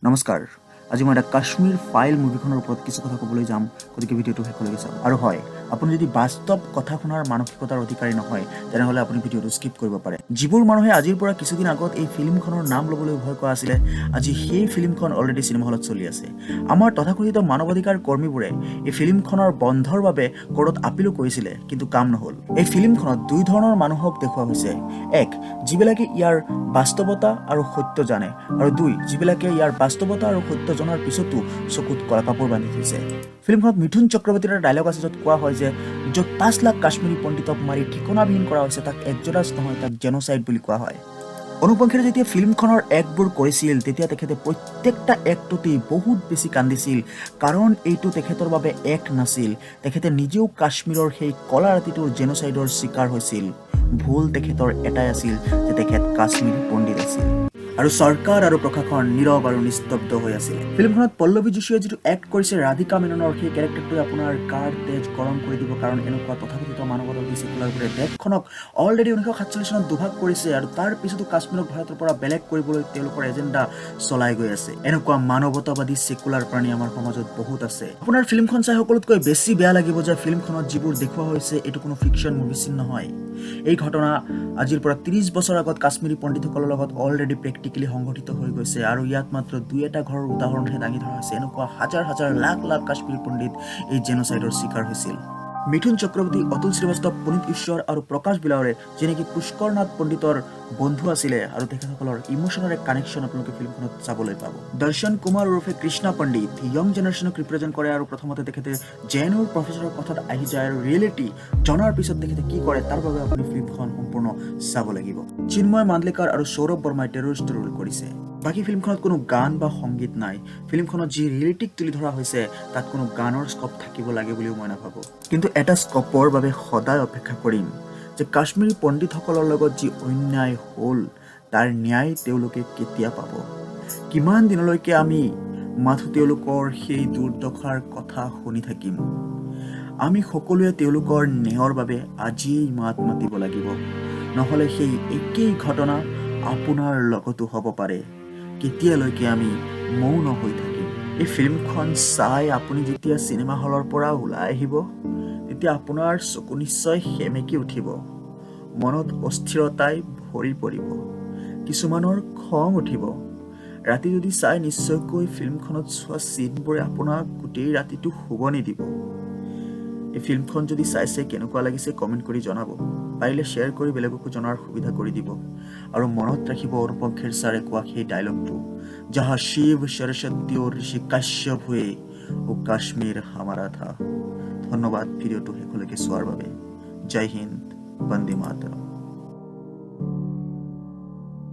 নমস্কাৰ। আজি মই এটা কাশ্মীৰ ফাইল মুভিখনৰ ওপৰত কিছু কথা ক'বলৈ যাম, গতিকে ভিডিঅ'টো শেষলৈকে চাওক। আৰু হয়, আপুনি যদি বাস্তৱ কথা শুনাৰ মানসিকতাৰ অধিকাৰী নহয় তেনেহ'লে আপুনি ভিডিঅ'টো স্কিপ কৰিব পাৰে। যিবোৰ মানুহে আজিৰ পৰা কিছুদিন আগত এই ফিল্মখনৰ নাম ল'বলৈ ভয় কৰা আছিলে, আজি সেই ফিল্মখন অলৰেডি চিনেমা হলত চলি আছে। আমাৰ তথাকথিত মানৱাধিকাৰ কৰ্মীবোৰে এই ফিল্মখনৰ বন্ধৰ বাবে কোৰ্টত আপীলো কৰিছিলে, কিন্তু কাম নহ'ল। এই ফিল্মখনত দুই ধৰণৰ মানুহক দেখুওৱা হৈছে। এক, যিবিলাকে ইয়াৰ বাস্তৱতা আৰু সত্য জানে, আৰু দুই, যিবিলাকে ইয়াৰ বাস্তৱতা আৰু সত্য জনাৰ পিছতো চকুত কলা কাপোৰ বান্ধি থৈছে। ফিল্মখনত মিথুন চক্ৰৱৰ্তীৰ এটা ডায়লগ আছে, য'ত কোৱা হয় যে য'ত 5 লাখ কাশ্মীৰী পণ্ডিতক মাৰি ঠিকনাবিহীন কৰা হৈছে তাক এক্সোডাছ নহয়, তাক জেনোচাইড বুলি কোৱা হয়। অনুপংখীৰে যেতিয়া ফিল্মখনৰ এক্টবোৰ কৰিছিল তেতিয়া তেখেতে প্ৰত্যেকটা এক্টতেই বহুত বেছি কান্দিছিল, কাৰণ এইটো তেখেতৰ বাবে এক নাছিল। তেখেতে নিজেও কাশ্মীৰৰ সেই কলা ৰাতিটোৰ জেনোচাইডৰ চিকাৰ হৈছিল। ভুল তেখেতৰ এটাই আছিল যে তেখেত কাশ্মীৰী পণ্ডিত আছিল, আৰু চৰকাৰ আৰু প্ৰশাসন নীৰৱ আৰু নিস্তব্ধ হৈ আছিল। ফিল্মখনত পল্লৱী যোশীয়ে যিটো এক্ট কৰিছে ৰাধিকা মেননৰ, সেই কেৰেক্টাৰটোৱে আপোনাৰ গাৰ তেজ গৰম কৰি দিব, কাৰণ এনেকুৱা তথাকথিত মানৱতাবাদী ছেকুলাৰবোৰে দেশখনক অলৰেডি 1947 চনত দুভাগ কৰিছে, আৰু তাৰ পিছতো কাশ্মীৰক ভাৰতৰ পৰা বেলেগ কৰিবলৈ তেওঁলোকৰ এজেণ্ডা চলাই গৈ আছে। এনেকুৱা মানৱতাবাদী ছেকুলাৰ প্ৰাণী আমাৰ সমাজত বহুত আছে। আপোনাৰ ফিল্মখন চাই সকলোতকৈ বেছি বেয়া লাগিব যে ফিল্মখনত যিবোৰ দেখুওৱা হৈছে এইটো কোনো ফিকশ্যন মুভি নহয়। এই ঘটনা আজিৰ পৰা 30 বছৰ আগত কাশ্মীৰী পণ্ডিতসকলৰ লগত অলৰেডি প্ৰেক্টিকেলি সংঘটিত হৈ গৈছে, আৰু ইয়াত মাত্ৰ দুই এটা ঘৰৰ উদাহৰণহে দাঙি ধৰা হৈছে। এনেকুৱা হাজাৰ হাজাৰ লাখ লাখ কাশ্মীৰী পণ্ডিত এই জেনোচাইডৰ চিকাৰ হৈছিল। মিথুন চক্ৰৱৰ্তী, অতুল শ্ৰীবাস্তৱ, পুনীত ঈশ্বৰ আৰু প্ৰকাশ বিলাৱৰে যেনেকৈ পুষ্কৰ নাথ পণ্ডিতৰ বন্ধু আছিলে, আৰু তেখেতসকলৰ ইমোশ্যনেল এক কানেকশ্যন আপোনালোকে ফিল্মখনত চাবলৈ পাব। দৰ্শন কুমাৰ ওৰফে কৃষ্ণা পণ্ডিত য়ং জেনেৰেশ্যনক ৰিপ্ৰেজেণ্ট কৰে, আৰু প্ৰথমতে তেখেতে জেএনইউৰ প্ৰফেচৰৰ কথাত আহি যায়, আৰু ৰিয়েলিটি জনাৰ পিছত তেখেতে কি কৰে তাৰ বাবে আপুনি ফিল্মখন সম্পূৰ্ণ চাব লাগিব। চিন্ময় মাণ্ডলেকাৰ আৰু সৌৰভ বৰ্মাই টেৰৰিষ্ট ৰোল কৰিছে। বাকী ফিল্মখনত কোনো গান বা সংগীত নাই। ফিল্মখনত যি ৰিয়েলিটিক তুলি ধৰা হৈছে তাত কোনো গানৰ স্কপ থাকিব লাগে বুলিও মই নাভাবোঁ, কিন্তু এটা স্কপৰ বাবে সদায় অপেক্ষা কৰিম যে কাশ্মীৰী পণ্ডিতসকলৰ লগত যি অন্যায় হ'ল তাৰ ন্যায় তেওঁলোকে কেতিয়া পাব। কিমান দিনলৈকে আমি মাথো তেওঁলোকৰ সেই দুৰ্দশাৰ কথা শুনি থাকিম। আমি সকলোৱে তেওঁলোকৰ ন্যায়ৰ বাবে আজিয়েই মাত মাতিব লাগিব, নহ'লে সেই একেই ঘটনা আপোনাৰ লগতো হ'ব পাৰে। কেতিয়ালৈকে আমি মৌন হৈ থাকিম। এই ফিল্মখন চাই আপুনি যেতিয়া চিনেমা হলৰ পৰা ওলাই আহিব তেতিয়া আপোনাৰ চকু নিশ্চয় সেমেকি উঠিব, মনত অস্থিৰতাই ভৰি পৰিব, কিছুমানৰ খং উঠিব। ৰাতি যদি চাই নিশ্চয়কৈ ফিল্মখনত চোৱা চিনবোৰে আপোনাক গোটেই ৰাতিটো শুব নিদিব। এই ফিল্মখন যদি চাইছে কেনেকুৱা লাগিছে কমেণ্ট কৰি জনাব, পাৰিলে শ্বেয়াৰ কৰি বেলেগকো জনাৰ সুবিধা কৰি দিব, আৰু মনত ৰাখিব অনুপম খেৰ ছাৰে কোৱা সেই ডায়লগটো, জহা শিৱ সৰস্বতী और ঋষি কাশ্যপ हुए वो কাশ্মীৰ হামাৰা থা। ধন্যবাদ ভিডিঅ'টো শেষলৈকে চোৱাৰ বাবে। জয় হিন্দ, বন্দে মাতৰম।